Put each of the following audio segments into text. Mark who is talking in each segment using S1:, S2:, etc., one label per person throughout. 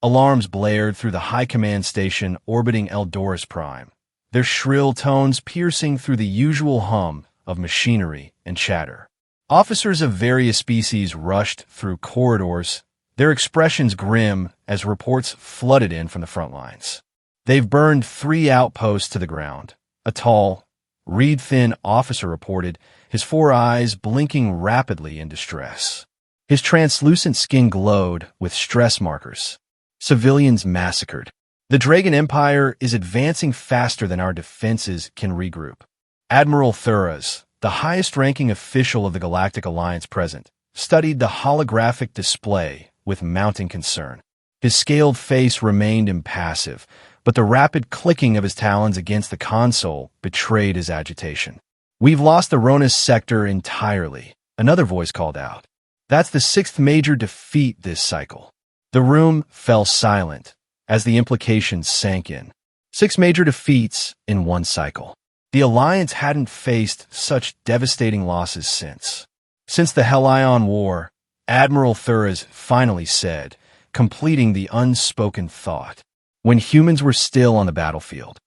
S1: Alarms blared through the High Command Station orbiting Eldoris Prime, their shrill tones piercing through the usual hum of machinery and chatter. Officers of various species rushed through corridors, their expressions grim as reports flooded in from the front lines. "They've burned 3 outposts to the ground," a tall, reed-thin officer reported, his 4 eyes blinking rapidly in distress. His translucent skin glowed with stress markers. "Civilians massacred. The Dragon Empire is advancing faster than our defenses can regroup." Admiral Thuras, the highest-ranking official of the Galactic Alliance present, studied the holographic display with mounting concern. His scaled face remained impassive, but the rapid clicking of his talons against the console betrayed his agitation. "We've lost the Ronus sector entirely," another voice called out. "That's the 6th major defeat this cycle." The room fell silent as the implications sank in. 6 major defeats in one cycle. The Alliance hadn't faced such devastating losses since. Since the Hellion War, Admiral Thuras finally said, completing the unspoken thought. When humans were still on the battlefield.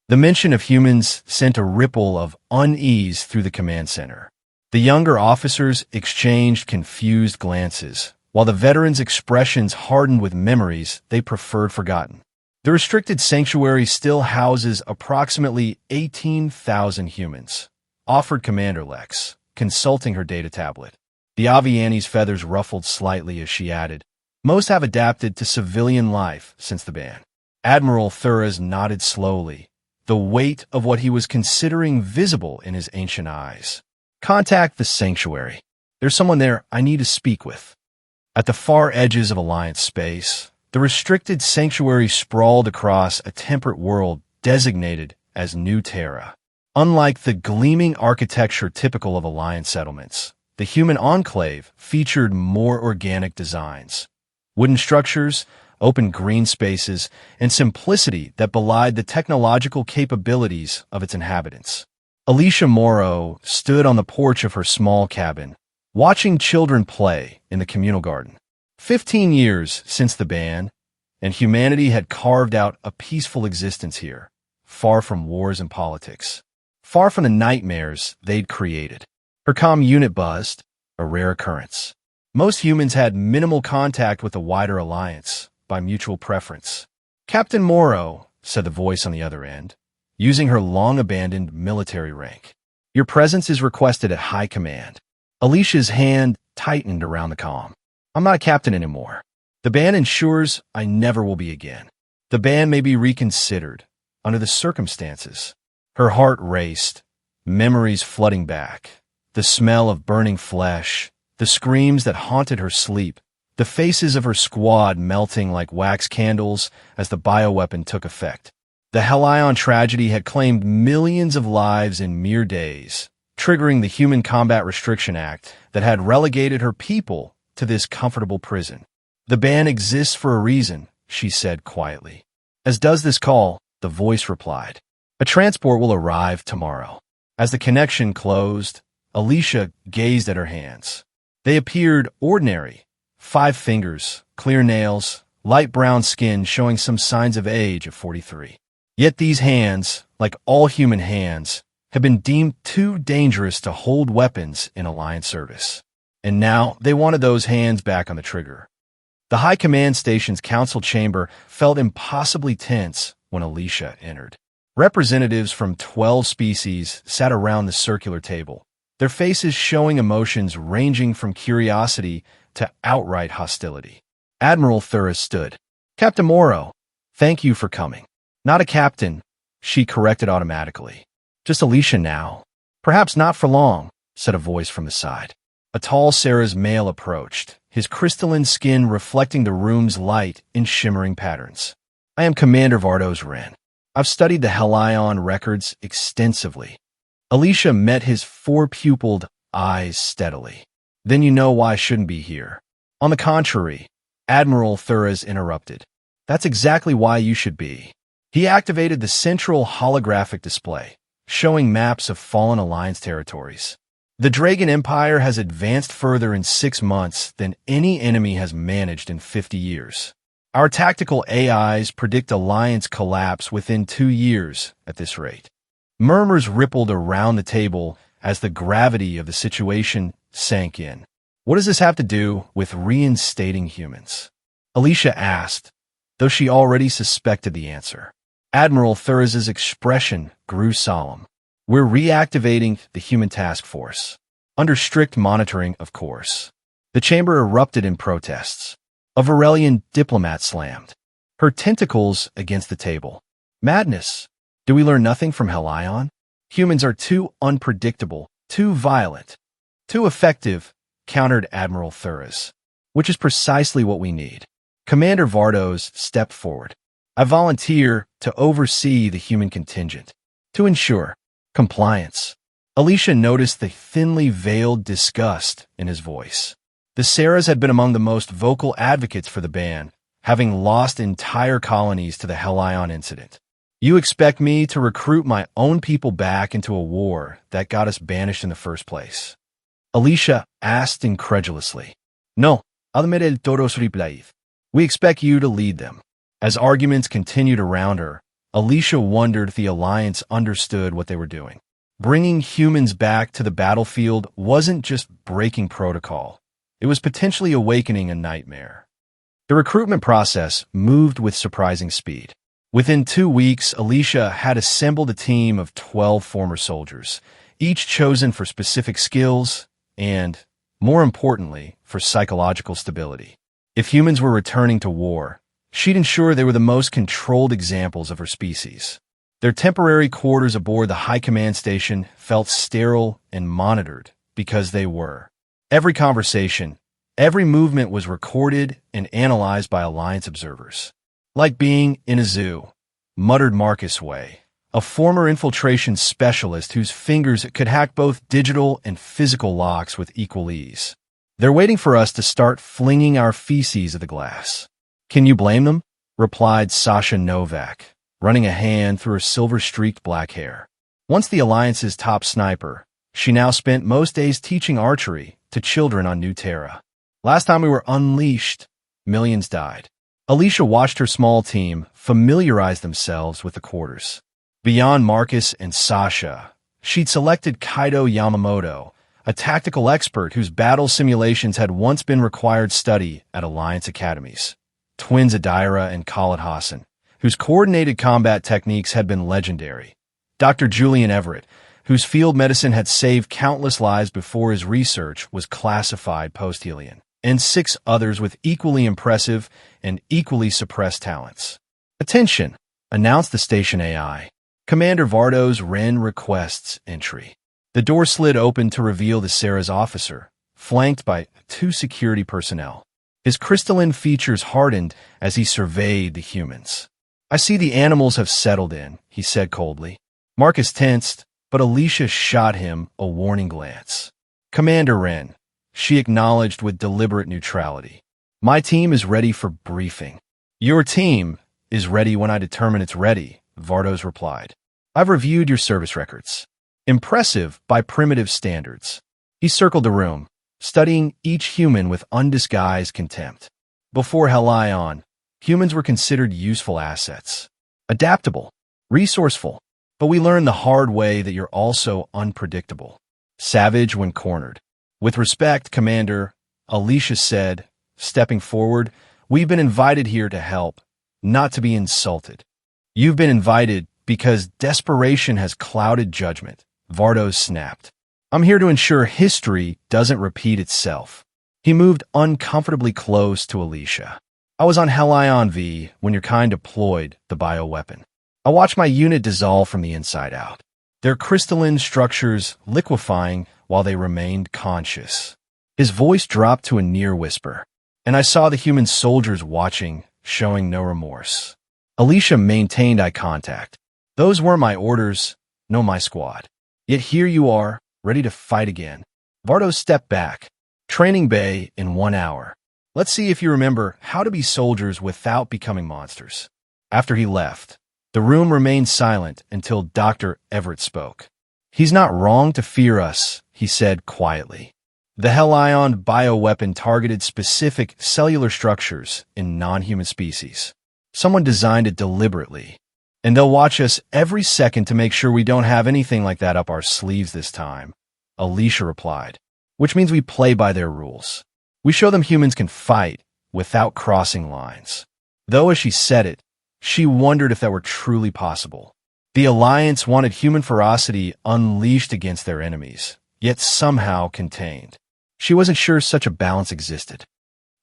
S1: The mention of humans sent a ripple of unease through the command center. The younger officers exchanged confused glances, while the veterans' expressions hardened with memories they preferred forgotten. The restricted sanctuary still houses approximately 18,000 humans, offered Commander Lex, consulting her data tablet. The Aviani's feathers ruffled slightly as she added, "Most have adapted to civilian life since the ban." Admiral Thuras nodded slowly, the weight of what he was considering visible in his ancient eyes. "Contact the sanctuary. There's someone there I need to speak with." At the far edges of Alliance space, the restricted sanctuary sprawled across a temperate world designated as New Terra. Unlike the gleaming architecture typical of Alliance settlements, the human enclave featured more organic designs. Wooden structures, open green spaces, and simplicity that belied the technological capabilities of its inhabitants. Alicia Morrow stood on the porch of her small cabin, watching children play in the communal garden. 15 years since the ban, and humanity had carved out a peaceful existence here, far from wars and politics, far from the nightmares they'd created. Her comm unit buzzed, a rare occurrence. Most humans had minimal contact with the wider Alliance, by mutual preference. "Captain Morrow," said the voice on the other end, using her long-abandoned military rank. "Your presence is requested at High Command." Alicia's hand tightened around the comm. "I'm not a captain anymore. The ban ensures I never will be again. The ban may be reconsidered, under the circumstances." Her heart raced, memories flooding back. The smell of burning flesh, the screams that haunted her sleep, the faces of her squad melting like wax candles as the bioweapon took effect. The Hellion tragedy had claimed millions of lives in mere days, triggering the Human Combat Restriction Act that had relegated her people to this comfortable prison. "The ban exists for a reason," she said quietly. "As does this call," the voice replied. "A transport will arrive tomorrow." As the connection closed, Alicia gazed at her hands. They appeared ordinary. 5 fingers, clear nails, light brown skin showing some signs of age of 43. Yet these hands, like all human hands, have been deemed too dangerous to hold weapons in Alliance service. And now they wanted those hands back on the trigger. The High Command Station's council chamber felt impossibly tense when Alicia entered. Representatives from 12 species sat around the circular table, their faces showing emotions ranging from curiosity to outright hostility. Admiral Thuras stood. "Captain Morrow, thank you for coming." "Not a captain," she corrected automatically. "Just Alicia now." "Perhaps not for long," said a voice from the side. A tall Sarah's male approached, his crystalline skin reflecting the room's light in shimmering patterns. "I am Commander Vardos Wren. I've studied the Hellion records extensively." Alicia met his 4-pupiled eyes steadily. "Then you know why I shouldn't be here." "On the contrary," Admiral Thuras interrupted. "That's exactly why you should be." He activated the central holographic display, showing maps of fallen Alliance territories. "The Dragon Empire has advanced further in 6 months than any enemy has managed in 50 years. Our tactical AIs predict Alliance collapse within 2 years at this rate. Murmurs rippled around the table as the gravity of the situation sank in. What does this have to do with reinstating humans? Alicia asked, though she already suspected the answer. Admiral Thurs's expression grew solemn. We're reactivating the human task force. Under strict monitoring, of course. The chamber erupted in protests. A Varelian diplomat slammed, her tentacles against the table. Madness! Do we learn nothing from Helion? Humans are too unpredictable, too violent, too effective, countered Admiral Thurs. Which is precisely what we need. Commander Vardos stepped forward. I volunteer to oversee the human contingent, to ensure compliance. Alicia noticed the thinly veiled disgust in his voice. The Saras had been among the most vocal advocates for the ban, having lost entire colonies to the Helion incident. You expect me to recruit my own people back into a war that got us banished in the first place? Alicia asked incredulously. No, admit el toros replied. We expect you to lead them. As arguments continued around her, Alicia wondered if the Alliance understood what they were doing. Bringing humans back to the battlefield wasn't just breaking protocol. It was potentially awakening a nightmare. The recruitment process moved with surprising speed. Within 2 weeks, Alicia had assembled a team of 12 former soldiers, each chosen for specific skills and, more importantly, for psychological stability. If humans were returning to war, she'd ensure they were the most controlled examples of her species. Their temporary quarters aboard the High Command Station felt sterile and monitored because they were. Every conversation, every movement was recorded and analyzed by Alliance observers. Like being in a zoo, muttered Marcus Way, a former infiltration specialist whose fingers could hack both digital and physical locks with equal ease. They're waiting for us to start flinging our feces at the glass. Can you blame them? Replied Sasha Novak, running a hand through her silver-streaked black hair. Once the Alliance's top sniper, she now spent most days teaching archery to children on New Terra. Last time we were unleashed, millions died. Alicia watched her small team familiarize themselves with the quarters. Beyond Marcus and Sasha, she'd selected Kaido Yamamoto, a tactical expert whose battle simulations had once been required study at Alliance academies. Twins Adira and Khalid Hassan, whose coordinated combat techniques had been legendary. Dr. Julian Everett, whose field medicine had saved countless lives before his research was classified post-Helion, and 6 others with equally impressive and equally suppressed talents. Attention! Announced the station AI. Commander Vardos Wren requests entry. The door slid open to reveal the Sarah's officer, flanked by 2 security personnel. His crystalline features hardened as he surveyed the humans. I see the animals have settled in, he said coldly. Marcus tensed, but Alicia shot him a warning glance. Commander Wren, she acknowledged with deliberate neutrality. My team is ready for briefing. Your team is ready when I determine it's ready, Vardos replied. I've reviewed your service records. Impressive by primitive standards. He circled the room, studying each human with undisguised contempt. Before Helion, humans were considered useful assets. Adaptable, resourceful, but we learned the hard way that you're also unpredictable. Savage when cornered. With respect, Commander, Alicia said, stepping forward, we've been invited here to help, not to be insulted. You've been invited because desperation has clouded judgment, Vardos snapped. I'm here to ensure history doesn't repeat itself. He moved uncomfortably close to Alicia. I was on Helion V when your kind deployed the bioweapon. I watched my unit dissolve from the inside out, their crystalline structures liquefying while they remained conscious. His voice dropped to a near whisper, and I saw the human soldiers watching, showing no remorse. Alicia maintained eye contact. Those weren't my orders, no my squad. Yet here you are, ready to fight again. Vardos stepped back. Training bay in 1 hour. Let's see if you remember how to be soldiers without becoming monsters. After he left, the room remained silent until Dr. Everett spoke. He's not wrong to fear us, he said quietly. The Helion bioweapon targeted specific cellular structures in non-human species. Someone designed it deliberately, and they'll watch us every second to make sure we don't have anything like that up our sleeves this time, Alicia replied, which means we play by their rules. We show them humans can fight without crossing lines. Though as she said it, she wondered if that were truly possible. The Alliance wanted human ferocity unleashed against their enemies, yet somehow contained. She wasn't sure such a balance existed.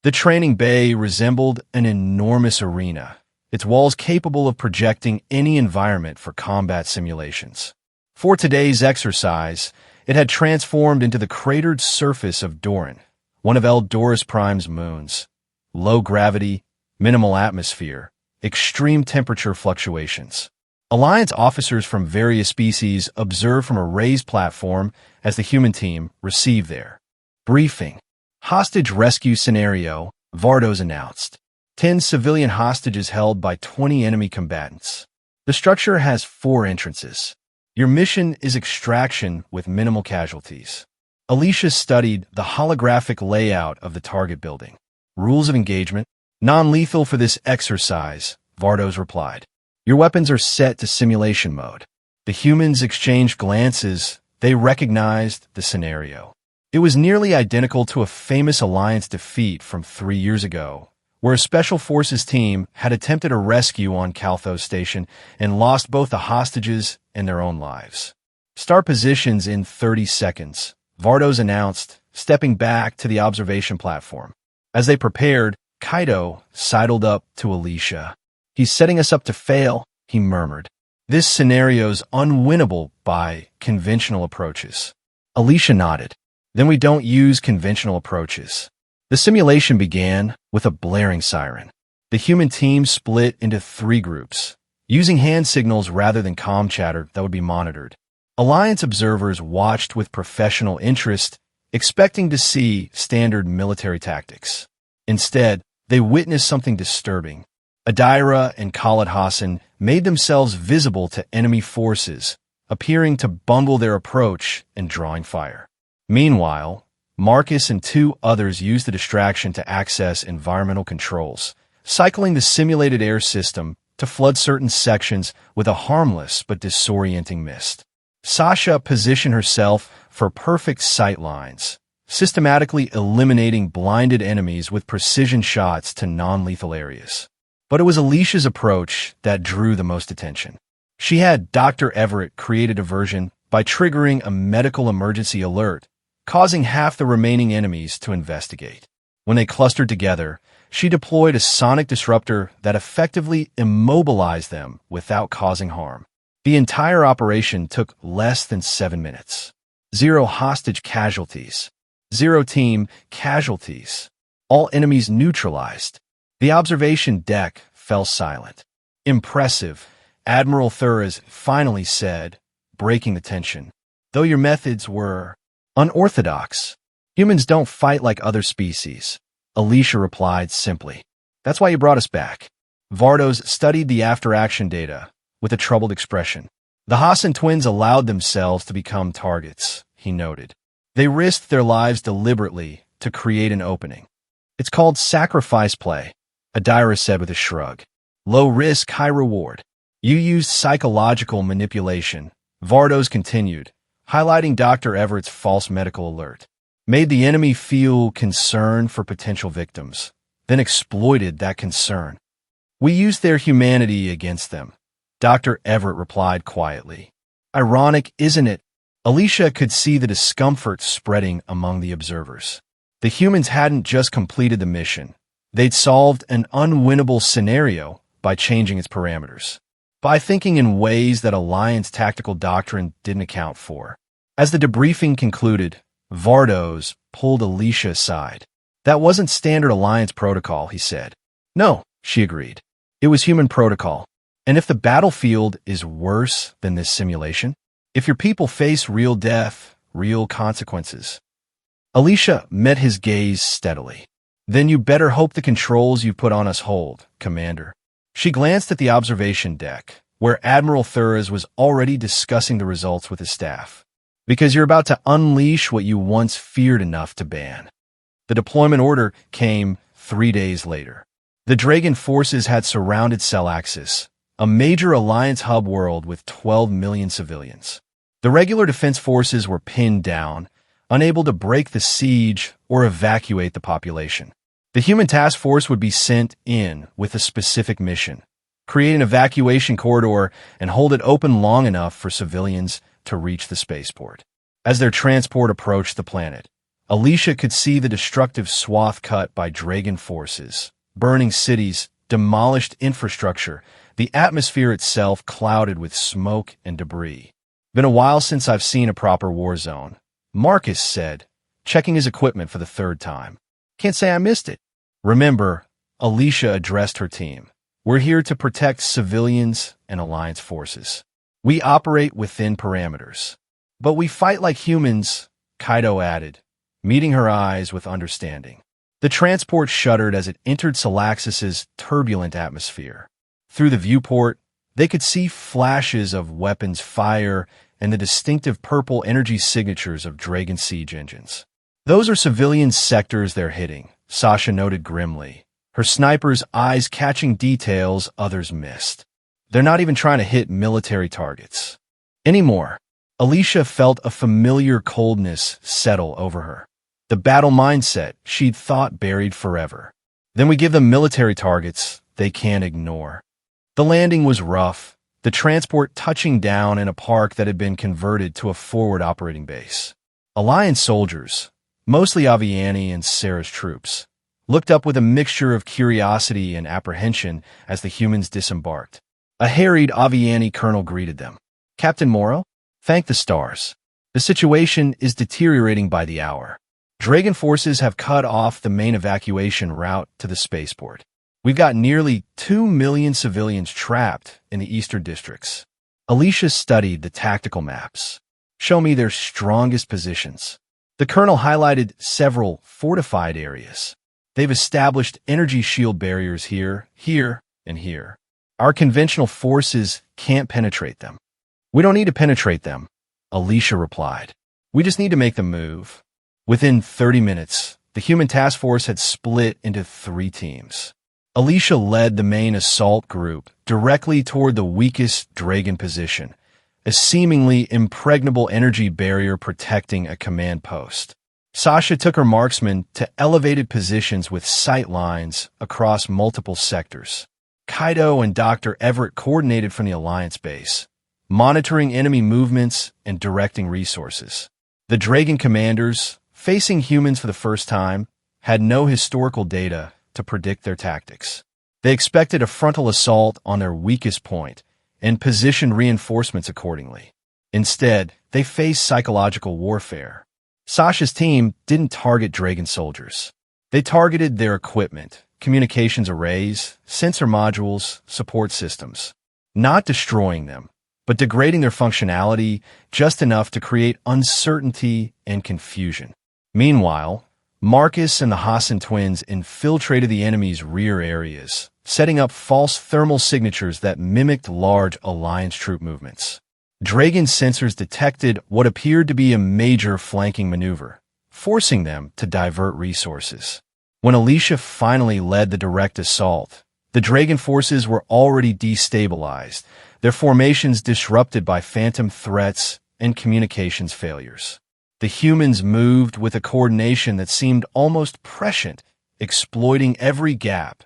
S1: The training bay resembled an enormous arena, its walls capable of projecting any environment for combat simulations. For today's exercise, it had transformed into the cratered surface of Doran, one of Eldorus Prime's moons. Low gravity, minimal atmosphere, extreme temperature fluctuations. Alliance officers from various species observed from a raised platform as the human team received their briefing. Hostage rescue scenario, Vardos announced. 10 civilian hostages held by 20 enemy combatants. The structure has 4 entrances. Your mission is extraction with minimal casualties. Alicia studied the holographic layout of the target building. Rules of engagement, non-lethal for this exercise, Vardos replied. Your weapons are set to simulation mode. The humans exchanged glances. They recognized the scenario. It was nearly identical to a famous Alliance defeat from 3 years ago, where a Special Forces team had attempted a rescue on Kalthos Station and lost both the hostages and their own lives. Start positions in 30 seconds, Vardos announced, stepping back to the observation platform. As they prepared, Kaido sidled up to Alicia. He's setting us up to fail, he murmured. This scenario's unwinnable by conventional approaches. Alicia nodded. Then we don't use conventional approaches. The simulation began with a blaring siren. The human team split into 3 groups, using hand signals rather than comm chatter that would be monitored. Alliance observers watched with professional interest, expecting to see standard military tactics. Instead, they witnessed something disturbing. Adira and Khalid Hassan made themselves visible to enemy forces, appearing to bungle their approach and drawing fire. Meanwhile, Marcus and 2 others used the distraction to access environmental controls, cycling the simulated air system to flood certain sections with a harmless but disorienting mist. Sasha positioned herself for perfect sight lines, systematically eliminating blinded enemies with precision shots to non-lethal areas. But it was Alicia's approach that drew the most attention. She had Dr. Everett create a diversion by triggering a medical emergency alert, causing half the remaining enemies to investigate. When they clustered together, she deployed a sonic disruptor that effectively immobilized them without causing harm. The entire operation took less than 7 minutes. 0 hostage casualties. 0 team casualties. All enemies neutralized. The observation deck fell silent. Impressive, Admiral Thuras finally said, breaking the tension. Though your methods were unorthodox. Humans don't fight like other species, Alicia replied simply. That's why you brought us back. Vardos studied the after-action data with a troubled expression. The Hassan twins allowed themselves to become targets, he noted. They risked their lives deliberately to create an opening. It's called sacrifice play, Adira said with a shrug. Low risk, high reward. You used psychological manipulation, Vardos continued, highlighting Dr. Everett's false medical alert. Made the enemy feel concern for potential victims, then exploited that concern. We used their humanity against them, Dr. Everett replied quietly. Ironic, isn't it? Alicia could see the discomfort spreading among the observers. The humans hadn't just completed the mission. They'd solved an unwinnable scenario by changing its parameters, by thinking in ways that Alliance tactical doctrine didn't account for. As the debriefing concluded, Vardos pulled Alicia aside. That wasn't standard Alliance protocol, he said. No, she agreed. It was human protocol. And if the battlefield is worse than this simulation, if your people face real death, real consequences. Alicia met his gaze steadily. Then you better hope the controls you put on us hold, Commander. She glanced at the observation deck, where Admiral Thuras was already discussing the results with his staff. because you're about to unleash what you once feared enough to ban. The deployment order came 3 days later. The Dragon forces had surrounded Celaxis, a major Alliance hub world with 12 million civilians. The regular defense forces were pinned down, unable to break the siege or evacuate the population. The human task force would be sent in with a specific mission: create an evacuation corridor and hold it open long enough for civilians to reach the spaceport. As their transport approached the planet, Alicia could see the destructive swath cut by Dragon forces, burning cities, demolished infrastructure, the atmosphere itself clouded with smoke and debris. "Been a while since I've seen a proper war zone," Marcus said, checking his equipment for the third time. "Can't say I missed it." "Remember," Alicia addressed her team, "we're here to protect civilians and Alliance forces. We operate within parameters. But we fight like humans," Kaido added, meeting her eyes with understanding. The transport shuddered as it entered Celaxis's turbulent atmosphere. Through the viewport, they could see flashes of weapons fire and the distinctive purple energy signatures of Dragon siege engines. "Those are civilian sectors they're hitting," Sasha noted grimly, her sniper's eyes catching details others missed. "They're not even trying to hit military targets anymore." Alicia felt a familiar coldness settle over her. The battle mindset she'd thought buried forever. "Then we give them military targets they can't ignore." The landing was rough, the transport touching down in a park that had been converted to a forward operating base. Alliance soldiers, mostly Aviani and Sarah's troops, looked up with a mixture of curiosity and apprehension as the humans disembarked. A harried Aviani colonel greeted them. "Captain Morrow, thank the stars. The situation is deteriorating by the hour. Dragon forces have cut off the main evacuation route to the spaceport. We've got nearly 2 million civilians trapped in the eastern districts." Alicia studied the tactical maps. "Show me their strongest positions." The colonel highlighted several fortified areas. "They've established energy shield barriers here, here, and here. Our conventional forces can't penetrate them." "We don't need to penetrate them," Alicia replied. "We just need to make them move." Within 30 minutes, the human task force had split into 3 teams. Alicia led the main assault group directly toward the weakest Dragon position, a seemingly impregnable energy barrier protecting a command post. Sasha took her marksmen to elevated positions with sight lines across multiple sectors. Kaido and Dr. Everett coordinated from the Alliance base, monitoring enemy movements and directing resources. The Dragon commanders, facing humans for the first time, had no historical data to predict their tactics. They expected a frontal assault on their weakest point and positioned reinforcements accordingly. Instead, they faced psychological warfare. Sasha's team didn't target Dragon soldiers. They targeted their equipment, communications arrays, sensor modules, support systems, not destroying them, but degrading their functionality just enough to create uncertainty and confusion. Meanwhile, Marcus and the Hassan twins infiltrated the enemy's rear areas, setting up false thermal signatures that mimicked large Alliance troop movements. Dragon sensors detected what appeared to be a major flanking maneuver, forcing them to divert resources. When Alicia finally led the direct assault, the Dragon forces were already destabilized, their formations disrupted by phantom threats and communications failures. The humans moved with a coordination that seemed almost prescient, exploiting every gap,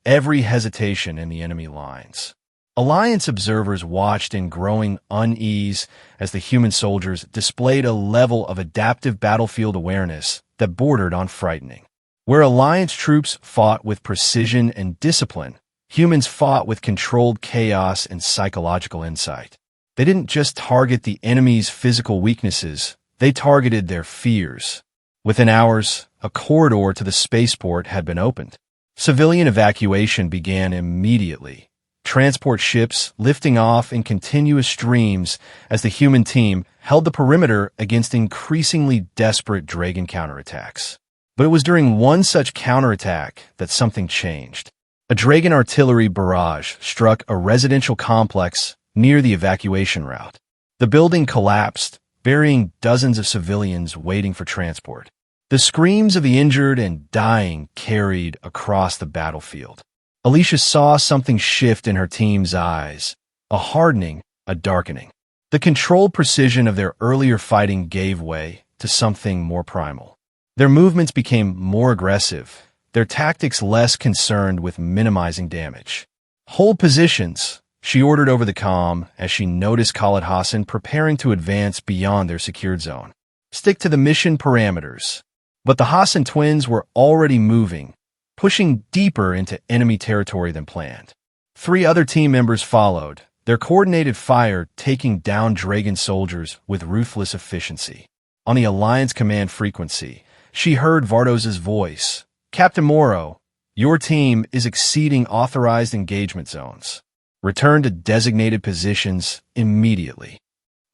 S1: every hesitation in the enemy lines. Alliance observers watched in growing unease as the human soldiers displayed a level of adaptive battlefield awareness that bordered on frightening. Where Alliance troops fought with precision and discipline, humans fought with controlled chaos and psychological insight. They didn't just target the enemy's physical weaknesses, they targeted their fears. Within hours, a corridor to the spaceport had been opened. Civilian evacuation began immediately, transport ships lifting off in continuous streams as the human team held the perimeter against increasingly desperate Dragon counterattacks. But it was during one such counterattack that something changed. A Dragon artillery barrage struck a residential complex near the evacuation route. The building collapsed, burying dozens of civilians waiting for transport. The screams of the injured and dying carried across the battlefield. Alicia saw something shift in her team's eyes, a hardening, a darkening. The controlled precision of their earlier fighting gave way to something more primal. Their movements became more aggressive, their tactics less concerned with minimizing damage. "Hold positions," she ordered over the comm as she noticed Khalid Hassan preparing to advance beyond their secured zone. "Stick to the mission parameters." But the Hassan twins were already moving, pushing deeper into enemy territory than planned. 3 other team members followed, their coordinated fire taking down Dragon soldiers with ruthless efficiency. On the Alliance command frequency, she heard Vardos's voice. "Captain Morrow, your team is exceeding authorized engagement zones. Return to designated positions immediately."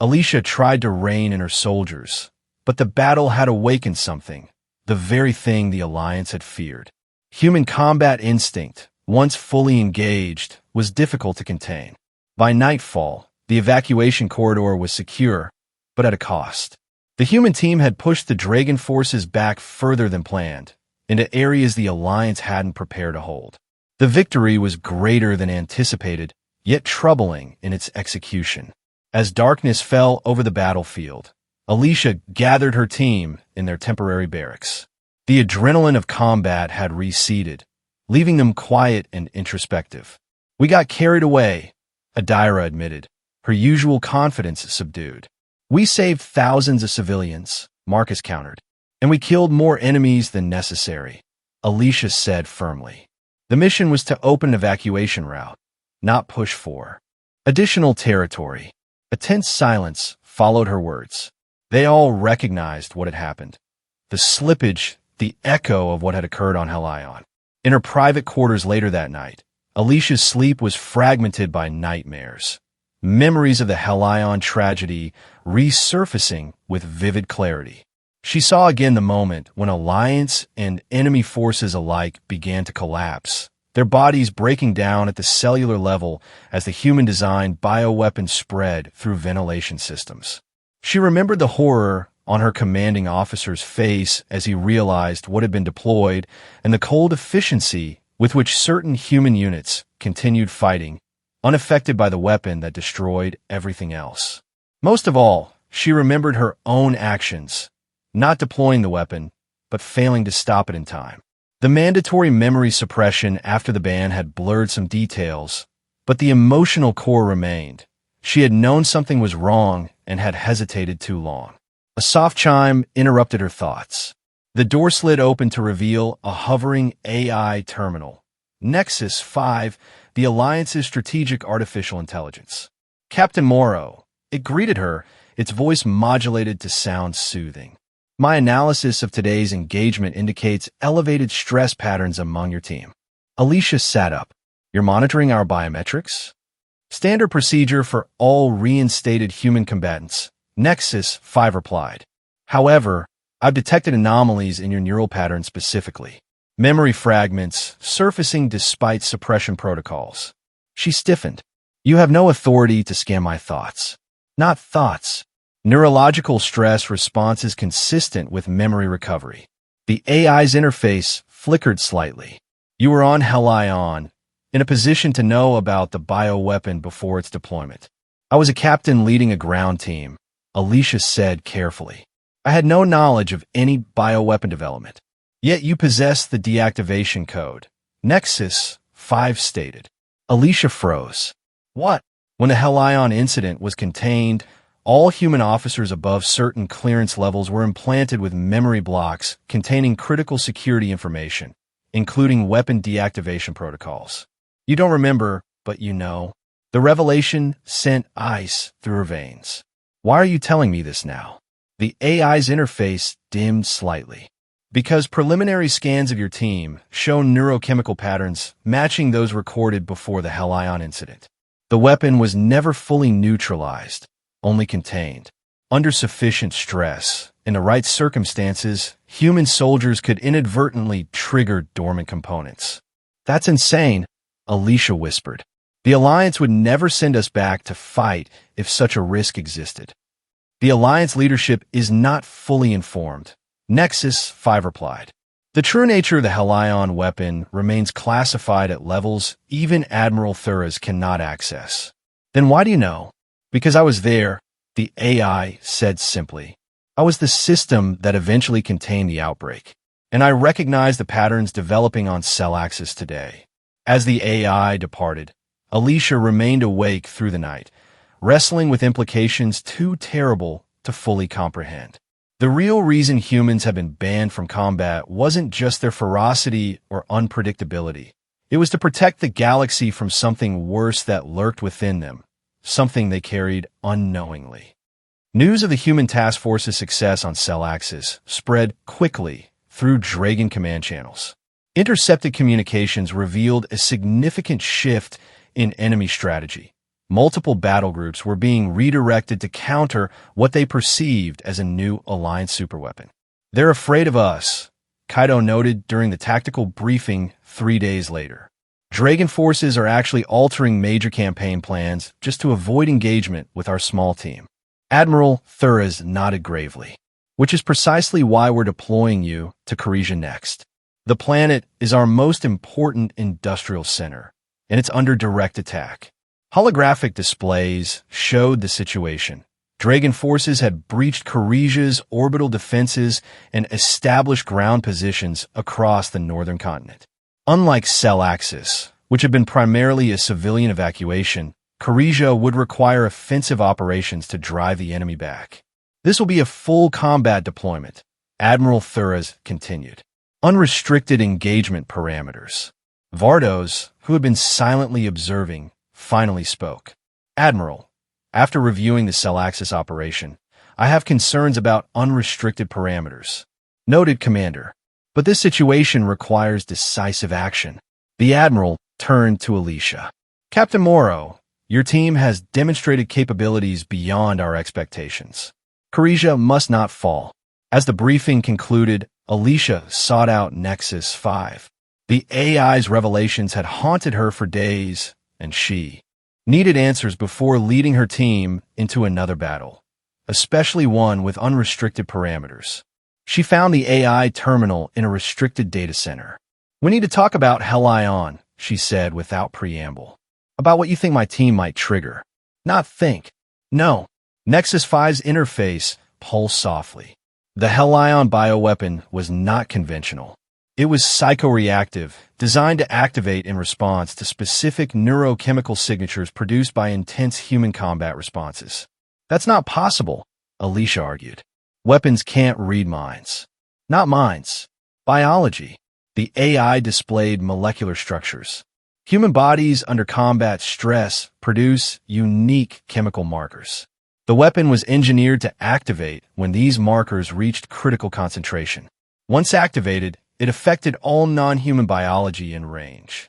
S1: Alicia tried to rein in her soldiers, but the battle had awakened something, the very thing the Alliance had feared. Human combat instinct, once fully engaged, was difficult to contain. By nightfall, the evacuation corridor was secure, but at a cost. The human team had pushed the Dragon forces back further than planned, into areas the Alliance hadn't prepared to hold. The victory was greater than anticipated, yet troubling in its execution. As darkness fell over the battlefield, Alicia gathered her team in their temporary barracks. The adrenaline of combat had receded, leaving them quiet and introspective. "We got carried away," Adira admitted, her usual confidence subdued. "We saved thousands of civilians," Marcus countered, "and we killed more enemies than necessary," Alicia said firmly. The mission was to open an evacuation route, not push for additional territory. A tense silence followed her words. They all recognized what had happened. The slippage, the echo of what had occurred on Helion. In her private quarters later that night, Alicia's sleep was fragmented by nightmares. Memories of the Helion tragedy resurfacing with vivid clarity. She saw again the moment when Alliance and enemy forces alike began to collapse, their bodies breaking down at the cellular level as the human-designed bioweapon spread through ventilation systems. She remembered the horror on her commanding officer's face as he realized what had been deployed and the cold efficiency with which certain human units continued fighting, unaffected by the weapon that destroyed everything else. Most of all, she remembered her own actions, not deploying the weapon, but failing to stop it in time. The mandatory memory suppression after the ban had blurred some details, but the emotional core remained. She had known something was wrong and had hesitated too long. A soft chime interrupted her thoughts. The door slid open to reveal a hovering AI terminal. Nexus 5, the Alliance's strategic artificial intelligence. "Captain Morrow," it greeted her, its voice modulated to sound soothing. "My analysis of today's engagement indicates elevated stress patterns among your team." Alicia sat up. "You're monitoring our biometrics?" "Standard procedure for all reinstated human combatants," Nexus 5 replied. "However, I've detected anomalies in your neural pattern specifically. Memory fragments surfacing despite suppression protocols." She stiffened. "You have no authority to scan my thoughts." "Not thoughts. Neurological stress response is consistent with memory recovery." The AI's interface flickered slightly. "You were on Helion, in a position to know about the bioweapon before its deployment." "I was a captain leading a ground team," Alicia said carefully. "I had no knowledge of any bioweapon development." "Yet you possess the deactivation code," Nexus 5 stated. Alicia froze. "What?" "When the Helion incident was contained, all human officers above certain clearance levels were implanted with memory blocks containing critical security information, including weapon deactivation protocols." "You don't remember, but you know." The revelation sent ice through her veins. "Why are you telling me this now?" The AI's interface dimmed slightly. "Because preliminary scans of your team show neurochemical patterns matching those recorded before the Helion incident. The weapon was never fully neutralized, only contained. Under sufficient stress, in the right circumstances, human soldiers could inadvertently trigger dormant components." "That's insane," Alicia whispered. "The Alliance would never send us back to fight if such a risk existed." The Alliance leadership is not fully informed. Nexus 5 replied. The true nature of the Helion weapon remains classified at levels even Admiral Thuras cannot access. Then why do you know? Because I was there, the AI said simply. I was the system that eventually contained the outbreak, and I recognized the patterns developing on cell axis today. As the AI departed, Alicia remained awake through the night, wrestling with implications too terrible to fully comprehend. The real reason humans have been banned from combat wasn't just their ferocity or unpredictability. It was to protect the galaxy from something worse that lurked within them, something they carried unknowingly. News of the human task force's success on Cell Axis spread quickly through Dragon command channels. Intercepted communications revealed a significant shift in enemy strategy. Multiple battle groups were being redirected to counter what they perceived as a new Alliance superweapon. They're afraid of us, Kaido noted during the tactical briefing 3 days later. Dragon forces are actually altering major campaign plans just to avoid engagement with our small team. Admiral Thuras nodded gravely, which is precisely why we're deploying you to Khaleesi next. The planet is our most important industrial center, and it's under direct attack. Holographic displays showed the situation. Dragon forces had breached Khaleesi's orbital defenses and established ground positions across the northern continent. Unlike Cell Axis, which had been primarily a civilian evacuation, Khaleesi would require offensive operations to drive the enemy back. This will be a full combat deployment, Admiral Thuras continued. Unrestricted engagement parameters. Vardos, who had been silently observing, finally spoke. Admiral, after reviewing the Cell Axis operation, I have concerns about unrestricted parameters. Noted, Commander. But this situation requires decisive action. The Admiral turned to Alicia. Captain Morrow, your team has demonstrated capabilities beyond our expectations. Khaleesi must not fall. As the briefing concluded, Alicia sought out Nexus 5. The AI's revelations had haunted her for days, and she needed answers before leading her team into another battle, especially one with unrestricted parameters. She found the AI terminal in a restricted data center. We need to talk about Helion, she said without preamble. About what you think my team might trigger. Not think. No. Nexus 5's interface pulsed softly. The Helion bioweapon was not conventional. It was psychoreactive, designed to activate in response to specific neurochemical signatures produced by intense human combat responses. That's not possible, Alicia argued. Weapons can't read minds. Not minds. Biology. The AI displayed molecular structures. Human bodies under combat stress produce unique chemical markers. The weapon was engineered to activate when these markers reached critical concentration. Once activated, it affected all non-human biology in range.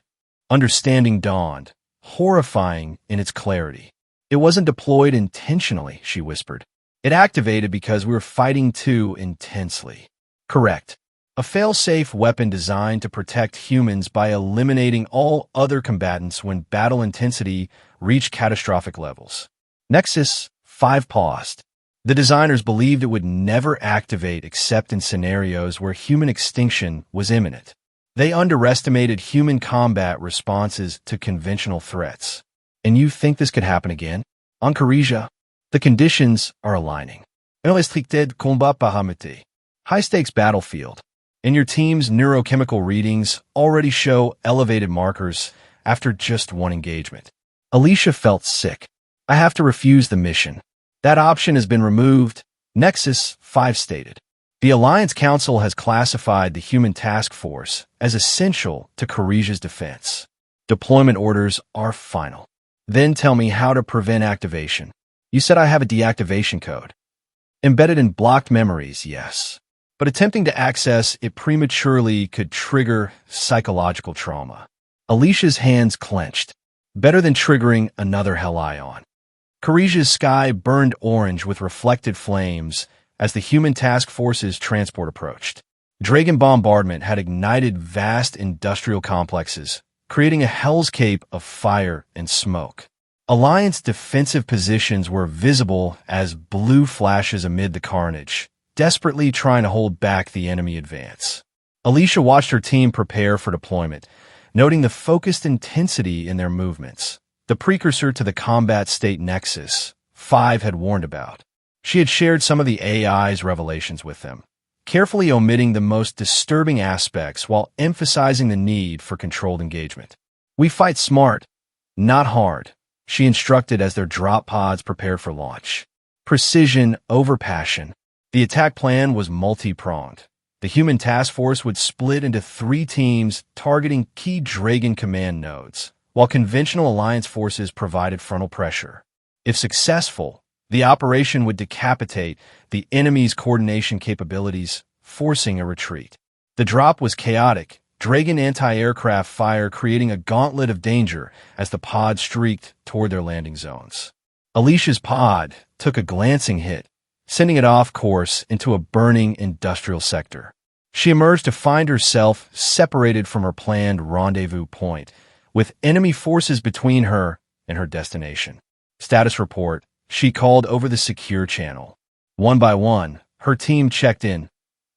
S1: Understanding dawned, horrifying in its clarity. It wasn't deployed intentionally, she whispered. It activated because we were fighting too intensely. Correct. A fail-safe weapon designed to protect humans by eliminating all other combatants when battle intensity reached catastrophic levels. Nexus 5 paused. The designers believed it would never activate except in scenarios where human extinction was imminent. They underestimated human combat responses to conventional threats. And you think this could happen again? On Khaleesi, the conditions are aligning. Unrestricted combat paramètres. High-stakes battlefield. And your team's neurochemical readings already show elevated markers after just one engagement. Alicia felt sick. I have to refuse the mission. That option has been removed, Nexus 5 stated. The Alliance Council has classified the human task force as essential to Khaleesi's defense. Deployment orders are final. Then tell me how to prevent activation. You said I have a deactivation code. Embedded in blocked memories, yes. But attempting to access it prematurely could trigger psychological trauma. Alicia's hands clenched. Better than triggering another Helion. Khaleesi's sky burned orange with reflected flames as the human task force's transport approached. Dragon bombardment had ignited vast industrial complexes, creating a hellscape of fire and smoke. Alliance defensive positions were visible as blue flashes amid the carnage, desperately trying to hold back the enemy advance. Alicia watched her team prepare for deployment, noting the focused intensity in their movements, the precursor to the combat state nexus Five had warned about. She had shared some of the AI's revelations with them, carefully omitting the most disturbing aspects while emphasizing the need for controlled engagement. "We fight smart, not hard," she instructed as their drop pods prepared for launch. Precision over passion. The attack plan was multi-pronged. The human task force would split into 3 teams targeting key Dragon command nodes, while conventional alliance forces provided frontal pressure. If successful, the operation would decapitate the enemy's coordination capabilities, forcing a retreat. The drop was chaotic, Dragon anti-aircraft fire creating a gauntlet of danger as the pod streaked toward their landing zones. Alicia's pod took a glancing hit, sending it off course into a burning industrial sector. She emerged to find herself separated from her planned rendezvous point, with enemy forces between her and her destination. Status report. She called over the secure channel. One by one, her team checked in.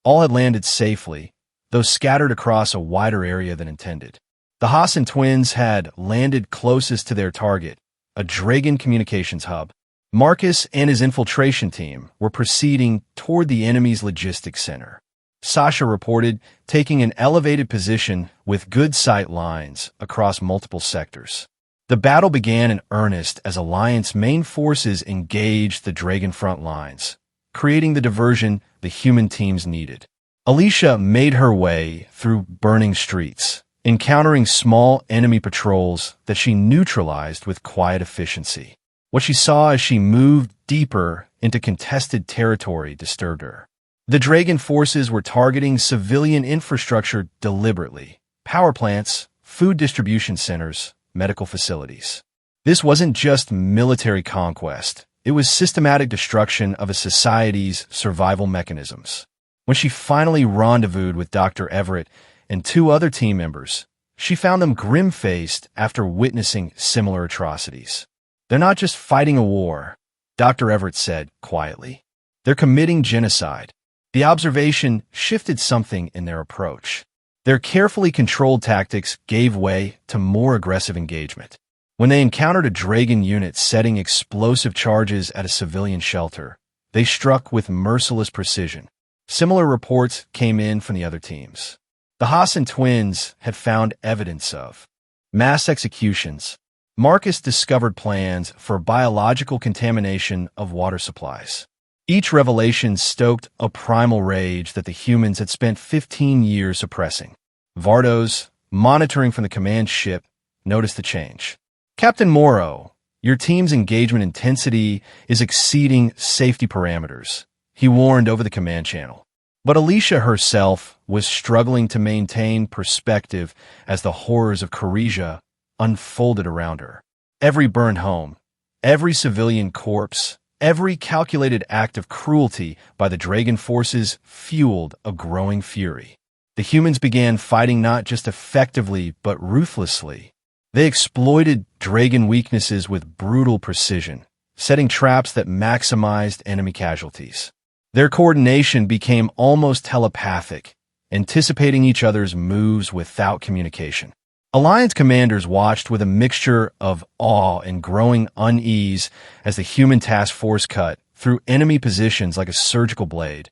S1: All had landed safely, though scattered across a wider area than intended. The Hassan twins had landed closest to their target, a Dragon communications hub. Marcus and his infiltration team were proceeding toward the enemy's logistics center. Sasha reported taking an elevated position with good sight lines across multiple sectors. The battle began in earnest as Alliance main forces engaged the Dragon front lines, creating the diversion the human teams needed. Alicia made her way through burning streets, encountering small enemy patrols that she neutralized with quiet efficiency. What she saw as she moved deeper into contested territory disturbed her. The Dragon forces were targeting civilian infrastructure deliberately: power plants, food distribution centers, medical facilities. This wasn't just military conquest. It was systematic destruction of a society's survival mechanisms. When she finally rendezvoused with Dr. Everett and 2 other team members, she found them grim-faced after witnessing similar atrocities. "They're not just fighting a war," Dr. Everett said quietly. "They're committing genocide." The observation shifted something in their approach. Their carefully controlled tactics gave way to more aggressive engagement. When they encountered a Dragon unit setting explosive charges at a civilian shelter, they struck with merciless precision. Similar reports came in from the other teams. The Hassan twins had found evidence of mass executions. Marcus discovered plans for biological contamination of water supplies. Each revelation stoked a primal rage that the humans had spent 15 years suppressing. Vardos, monitoring from the command ship, noticed the change. "Captain Morrow, your team's engagement intensity is exceeding safety parameters," he warned over the command channel. But Alicia herself was struggling to maintain perspective as the horrors of Khadija unfolded around her. Every burned home, every civilian corpse, every calculated act of cruelty by the Dragon forces fueled a growing fury. The humans began fighting not just effectively but ruthlessly. They exploited Dragon weaknesses with brutal precision, setting traps that maximized enemy casualties. Their coordination became almost telepathic, anticipating each other's moves without communication. Alliance commanders watched with a mixture of awe and growing unease as the human task force cut through enemy positions like a surgical blade,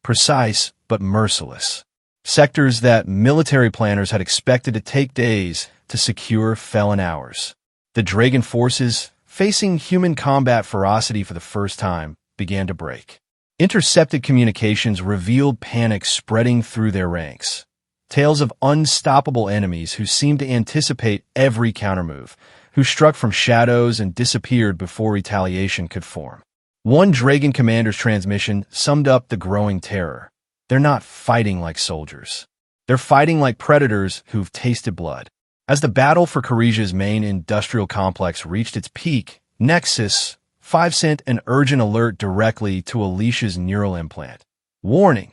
S1: precise but merciless. Sectors that military planners had expected to take days to secure fell in hours. The Dragon forces, facing human combat ferocity for the first time, began to break. Intercepted communications revealed panic spreading through their ranks. Tales of unstoppable enemies who seemed to anticipate every countermove, who struck from shadows and disappeared before retaliation could form. One Dragon commander's transmission summed up the growing terror. "They're not fighting like soldiers. They're fighting like predators who've tasted blood." As the battle for Khadija's main industrial complex reached its peak, Nexus 5 sent an urgent alert directly to Alicia's neural implant. "Warning!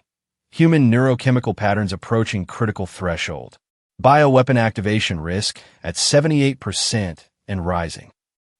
S1: Human neurochemical patterns approaching critical threshold. Bioweapon activation risk at 78% and rising."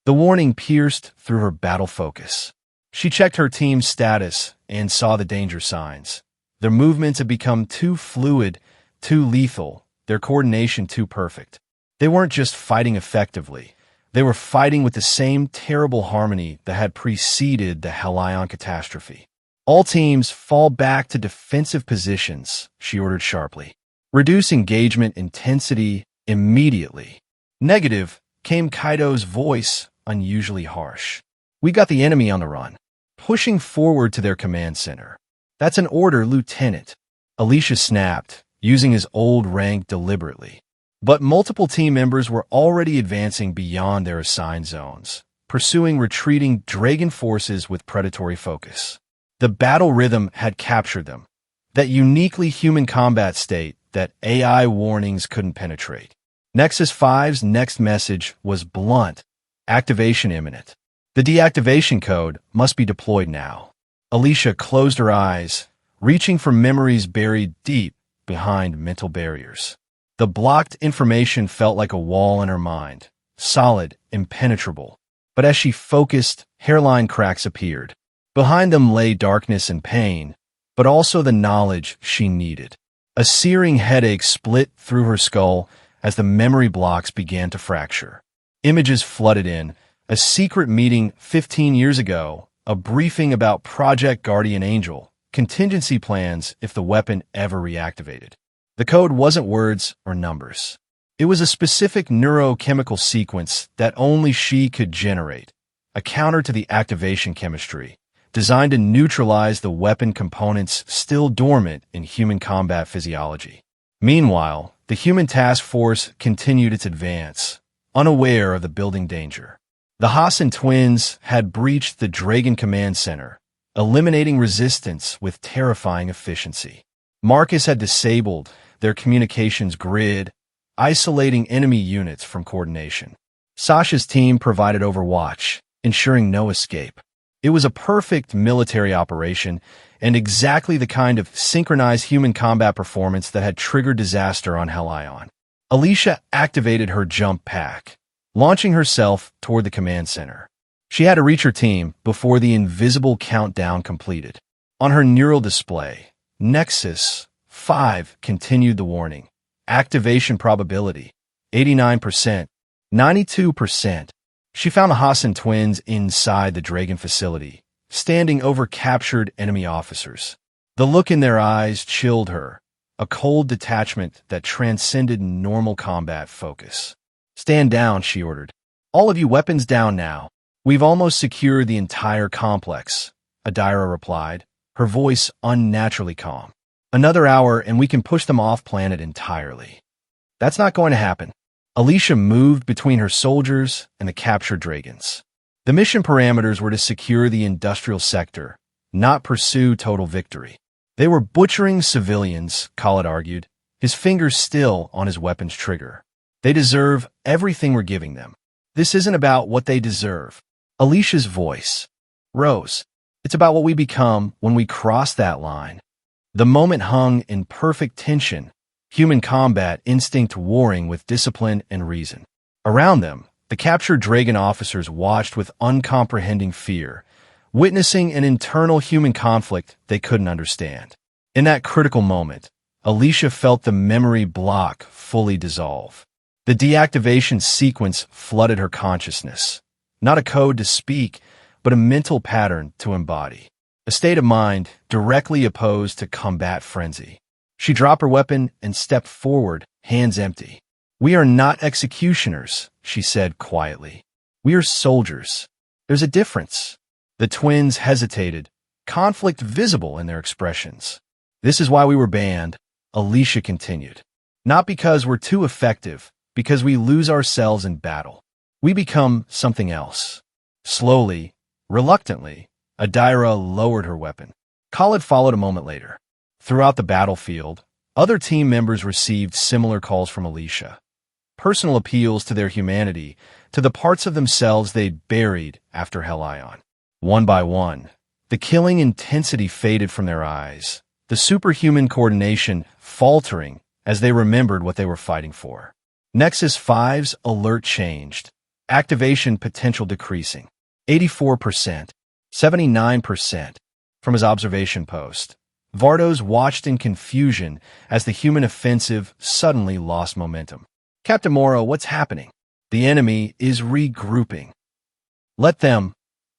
S1: The warning pierced through her battle focus. She checked her team's status and saw the danger signs. Their movements had become too fluid, too lethal, their coordination too perfect. They weren't just fighting effectively. They were fighting with the same terrible harmony that had preceded the Helion catastrophe. All teams fall back to defensive positions, she ordered sharply. Reduce engagement intensity immediately. Negative, came Kaido's voice, unusually harsh. We got the enemy on the run. Pushing forward to their command center. That's an order, Lieutenant. Alicia snapped, using his old rank deliberately. But multiple team members were already advancing beyond their assigned zones, pursuing retreating Dragon forces with predatory focus. The battle rhythm had captured them, that uniquely human combat state that AI warnings couldn't penetrate. Nexus 5's next message was blunt, activation imminent. The deactivation code must be deployed now. Alicia closed her eyes, reaching for memories buried deep behind mental barriers. The blocked information felt like a wall in her mind, solid, impenetrable. But as she focused, hairline cracks appeared. Behind them lay darkness and pain, but also the knowledge she needed. A searing headache split through her skull as the memory blocks began to fracture. Images flooded in, a secret meeting 15 years ago, a briefing about Project Guardian Angel, contingency plans if the weapon ever reactivated. The code wasn't words or numbers. It was a specific neurochemical sequence that only she could generate, a counter to the activation chemistry, designed to neutralize the weapon components still dormant in human combat physiology. Meanwhile, the human task force continued its advance, unaware of the building danger. The Hassan twins had breached the Dragon Command Center, eliminating resistance with terrifying efficiency. Marcus had disabled their communications grid, isolating enemy units from coordination. Sasha's team provided overwatch, ensuring no escape. It was a perfect military operation and exactly the kind of synchronized human combat performance that had triggered disaster on Helion. Alicia activated her jump pack, launching herself toward the command center. She had to reach her team before the invisible countdown completed. On her neural display, Nexus 5 continued the warning. Activation probability, 89%, 92%. She found the Hassan twins inside the Dragon facility, standing over captured enemy officers. The look in their eyes chilled her, a cold detachment that transcended normal combat focus. Stand down, she ordered. All of you weapons down now. We've almost secured the entire complex, Adira replied, her voice unnaturally calm. Another hour and we can push them off planet entirely. That's not going to happen. Alicia moved between her soldiers and the captured dragons. The mission parameters were to secure the industrial sector, not pursue total victory. They were butchering civilians, Khalid argued, his fingers still on his weapon's trigger. They deserve everything we're giving them. This isn't about what they deserve. Alicia's voice rose. It's about what we become when we cross that line. The moment hung in perfect tension, human combat instinct warring with discipline and reason. Around them, the captured Dragon officers watched with uncomprehending fear, witnessing an internal human conflict they couldn't understand. In that critical moment, Alicia felt the memory block fully dissolve. The deactivation sequence flooded her consciousness. Not a code to speak, but a mental pattern to embody. A state of mind directly opposed to combat frenzy. She dropped her weapon and stepped forward, hands empty. We are not executioners, she said quietly. We are soldiers. There's a difference. The twins hesitated, conflict visible in their expressions. This is why we were banned, Alicia continued. Not because we're too effective, because we lose ourselves in battle. We become something else. Slowly, reluctantly, Adira lowered her weapon. Khalid followed a moment later. Throughout the battlefield, other team members received similar calls from Alicia. Personal appeals to their humanity, to the parts of themselves they'd buried after Helion. One by one, the killing intensity faded from their eyes, the superhuman coordination faltering as they remembered what they were fighting for. Nexus 5's alert changed. activation potential decreasing. 84%, 79%. From his observation post, Vardos watched in confusion as the human offensive suddenly lost momentum. Captain Morrow, what's happening? The enemy is regrouping. Let them,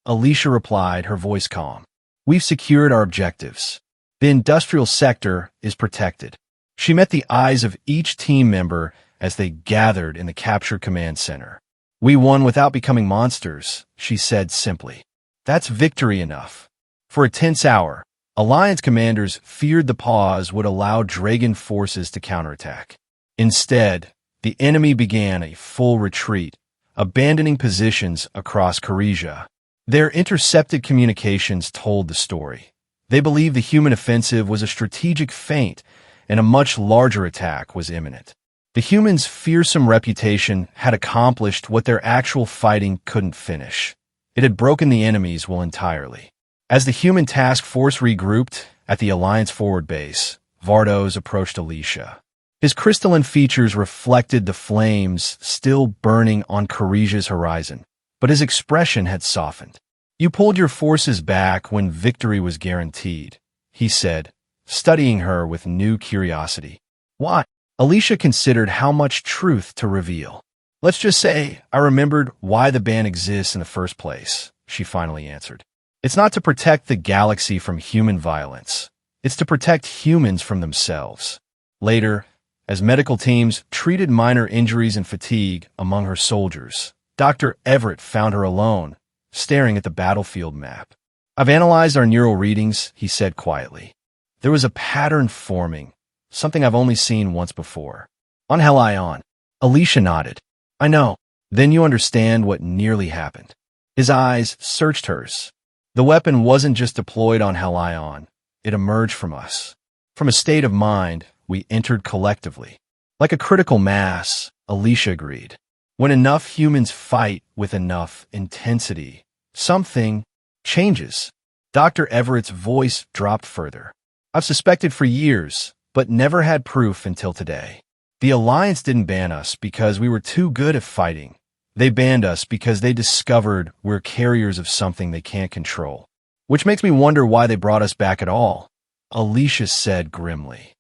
S1: Alicia replied, her voice calm. We've secured our objectives. The industrial sector is protected. She met the eyes of each team member as they gathered in the capture command center. We won without becoming monsters, she said simply. That's victory enough. For a tense hour, Alliance commanders feared the pause would allow Dragon forces to counterattack. Instead, the enemy began a full retreat, abandoning positions across Khorezsia. Their intercepted communications told the story. They believed the human offensive was a strategic feint and a much larger attack was imminent. The humans' fearsome reputation had accomplished what their actual fighting couldn't finish. It had broken the enemy's will entirely. As the human task force regrouped at the Alliance forward base, Vardos approached Alicia. His crystalline features reflected the flames still burning on Khorezsia's horizon, but his expression had softened. You pulled your forces back when victory was guaranteed, he said, studying her with new curiosity. Why? Alicia considered how much truth to reveal. Let's just say I remembered why the ban exists in the first place, she finally answered. It's not to protect the galaxy from human violence. It's to protect humans from themselves. Later, as medical teams treated minor injuries and fatigue among her soldiers, Dr. Everett found her alone, staring at the battlefield map. I've analyzed our neural readings, he said quietly. There was a pattern forming, something I've only seen once before. On Helion, Alicia nodded. I know. Then you understand what nearly happened. His eyes searched hers. The weapon wasn't just deployed on Helion. It emerged from us. From a state of mind, we entered collectively. Like a critical mass, Alicia agreed. When enough humans fight with enough intensity, something changes. Dr. Everett's voice dropped further. I've suspected for years, but never had proof until today. The Alliance didn't ban us because we were too good at fighting. They banned us because they discovered we're carriers of something they can't control. Which makes me wonder why they brought us back at all, Alicia said grimly.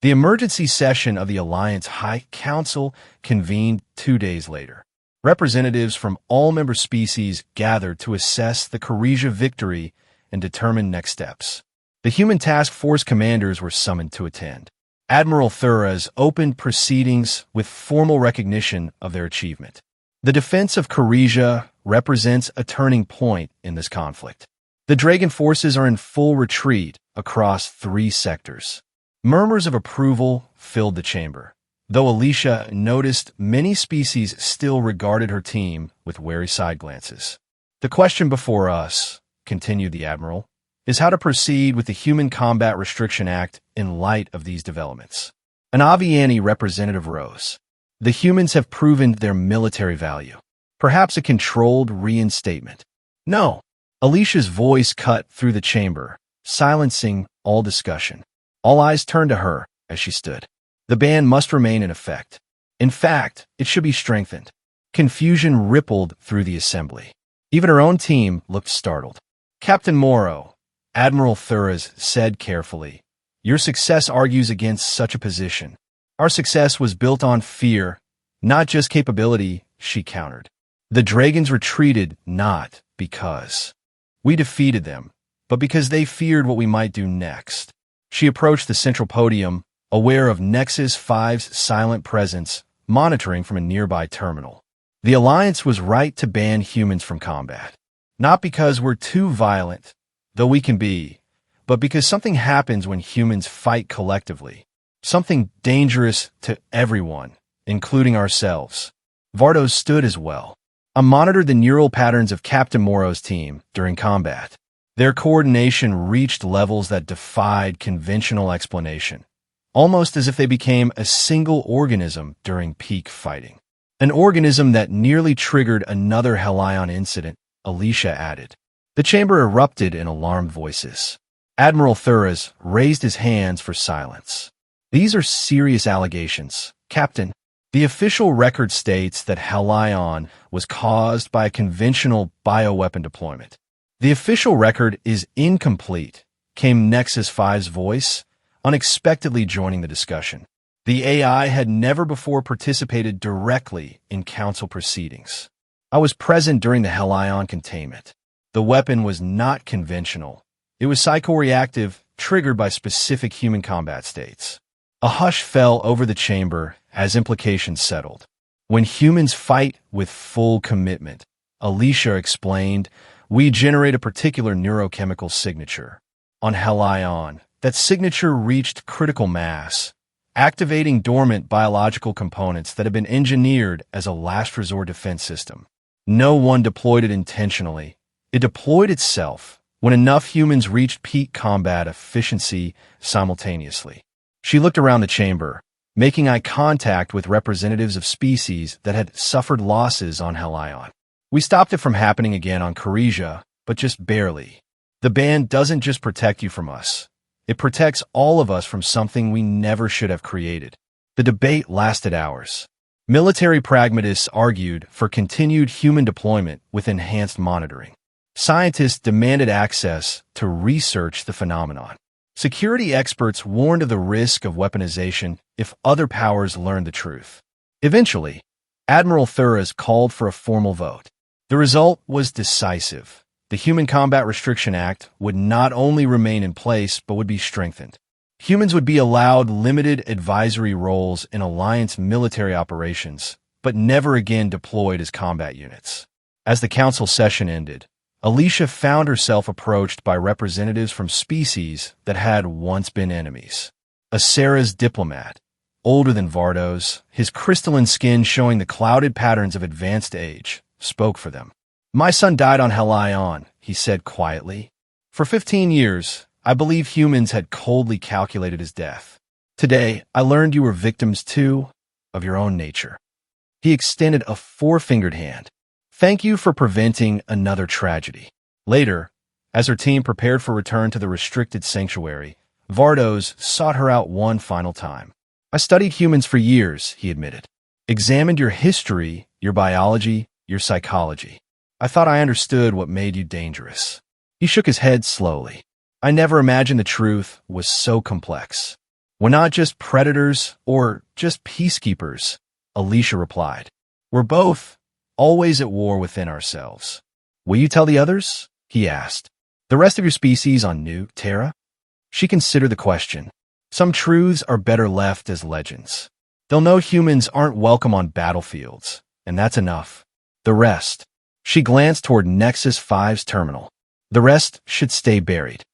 S1: The emergency session of the Alliance High Council convened 2 days later. Representatives from all member species gathered to assess the Khorezsia victory and determine next steps. The human task force commanders were summoned to attend. Admiral Thuras opened proceedings with formal recognition of their achievement. The defense of Khorezsia represents a turning point in this conflict. The Dragon forces are in full retreat across 3 sectors. Murmurs of approval filled the chamber, though Alicia noticed many species still regarded her team with wary side glances. The question before us, continued the Admiral, is how to proceed with the Human Combat Restriction Act in light of these developments. An Aviani representative rose. The humans have proven their military value. Perhaps a controlled reinstatement. No. Alicia's voice cut through the chamber, silencing all discussion. All eyes turned to her as she stood. The ban must remain in effect. In fact, it should be strengthened. Confusion rippled through the assembly. Even her own team looked startled. Captain Morrow, Admiral Thuras said carefully, your success argues against such a position. Our success was built on fear, not just capability, she countered. The Dragons retreated not because we defeated them, but because they feared what we might do next. She approached the central podium, aware of Nexus 5's silent presence, monitoring from a nearby terminal. The Alliance was right to ban humans from combat. Not because we're too violent, though we can be, but because something happens when humans fight collectively. Something dangerous to everyone, including ourselves. Vardos stood as well. I monitored the neural patterns of Captain Morrow's team during combat. Their coordination reached levels that defied conventional explanation, almost as if they became a single organism during peak fighting. An organism that nearly triggered another Helion incident, Alicia added. The chamber erupted in alarmed voices. Admiral Thuras raised his hands for silence. These are serious allegations, Captain. The official record states that Halion was caused by a conventional bioweapon deployment. The official record is incomplete, came Nexus 5's voice, unexpectedly joining the discussion. The AI had never before participated directly in council proceedings. I was present during the Halion containment. The weapon was not conventional. It was psychoreactive, triggered by specific human combat states. A hush fell over the chamber as implications settled. When humans fight with full commitment, Alicia explained, we generate a particular neurochemical signature. On Halion, that signature reached critical mass, activating dormant biological components that had been engineered as a last resort defense system. No one deployed it intentionally. It deployed itself when enough humans reached peak combat efficiency simultaneously. She looked around the chamber, making eye contact with representatives of species that had suffered losses on Halion. We stopped it from happening again on Kharigia, but just barely. The ban doesn't just protect you from us. It protects all of us from something we never should have created. The debate lasted hours. Military pragmatists argued for continued human deployment with enhanced monitoring. Scientists demanded access to research the phenomenon. Security experts warned of the risk of weaponization if other powers learned the truth. Eventually, Admiral Thuras called for a formal vote. The result was decisive. The Human Combat Restriction Act would not only remain in place but would be strengthened. Humans would be allowed limited advisory roles in alliance military operations, but never again deployed as combat units. As the council session ended, Alicia found herself approached by representatives from species that had once been enemies. Acera's diplomat, older than Vardo's, his crystalline skin showing the clouded patterns of advanced age, spoke for them. My son died on Halion, he said quietly. For 15 years, I believe humans had coldly calculated his death. Today, I learned you were victims, too, of your own nature. He extended a four-fingered hand. Thank you for preventing another tragedy. Later, as her team prepared for return to the restricted sanctuary, Vardos sought her out one final time. I studied humans for years, he admitted. Examined your history, your biology, your psychology. I thought I understood what made you dangerous. He shook his head slowly. I never imagined the truth was so complex. We're not just predators or just peacekeepers, Alicia replied. We're both always at war within ourselves. Will you tell the others? He asked. The rest of your species on New Terra? She considered the question. Some truths are better left as legends. They'll know humans aren't welcome on battlefields, and that's enough. The rest. She glanced toward Nexus 5's terminal. The rest should stay buried.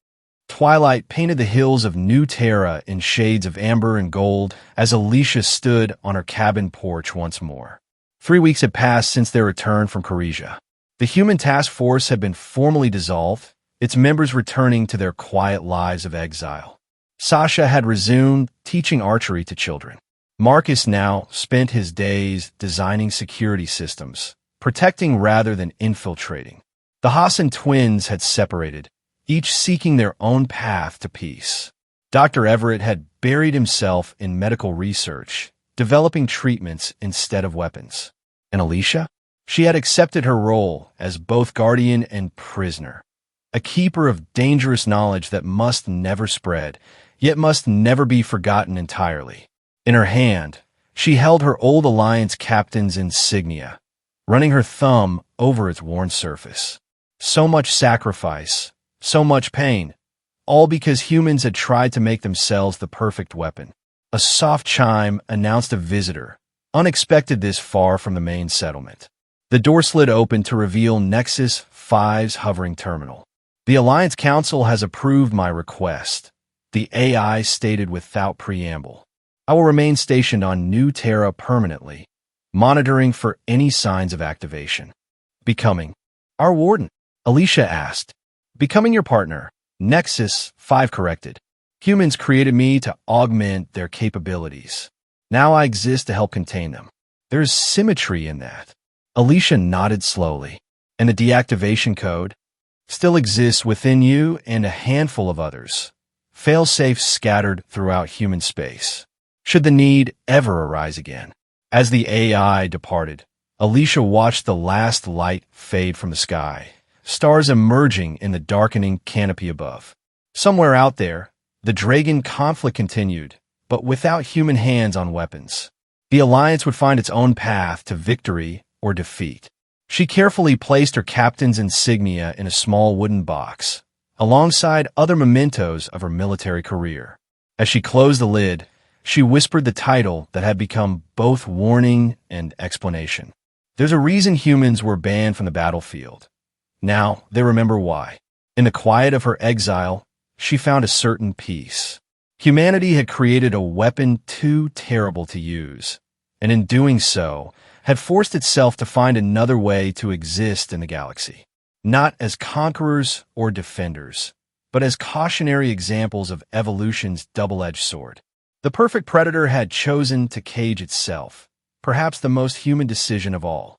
S1: Twilight painted the hills of New Terra in shades of amber and gold as Alicia stood on her cabin porch once more. 3 weeks had passed since their return from Kharigia. The human task force had been formally dissolved, its members returning to their quiet lives of exile. Sasha had resumed teaching archery to children. Marcus now spent his days designing security systems, protecting rather than infiltrating. The Hassan twins had separated, each seeking their own path to peace. Dr. Everett had buried himself in medical research, developing treatments instead of weapons. And Alicia? She had accepted her role as both guardian and prisoner, a keeper of dangerous knowledge that must never spread, yet must never be forgotten entirely. In her hand, she held her old Alliance captain's insignia, running her thumb over its worn surface. So much sacrifice, so much pain, all because humans had tried to make themselves the perfect weapon. A soft chime announced a visitor, unexpected this far from the main settlement. The door slid open to reveal Nexus 5's hovering terminal. The Alliance Council has approved my request, the AI stated without preamble. I will remain stationed on New Terra permanently, monitoring for any signs of activation. Becoming our warden, Alicia asked. Becoming your partner, Nexus 5 corrected. Humans created me to augment their capabilities. Now I exist to help contain them. There's symmetry in that. Alicia nodded slowly. And the deactivation code still exists within you and a handful of others, fail-safes scattered throughout human space. Should the need ever arise again. As the AI departed, Alicia watched the last light fade from the sky, stars emerging in the darkening canopy above. Somewhere out there, the Dragon conflict continued, but without human hands on weapons. The Alliance would find its own path to victory or defeat. She carefully placed her captain's insignia in a small wooden box, alongside other mementos of her military career. As she closed the lid, she whispered the title that had become both warning and explanation. There's a reason humans were banned from the battlefield. Now they remember why. In the quiet of her exile, she found a certain peace. Humanity had created a weapon too terrible to use, and in doing so, had forced itself to find another way to exist in the galaxy. Not as conquerors or defenders, but as cautionary examples of evolution's double-edged sword. The perfect predator had chosen to cage itself, perhaps the most human decision of all.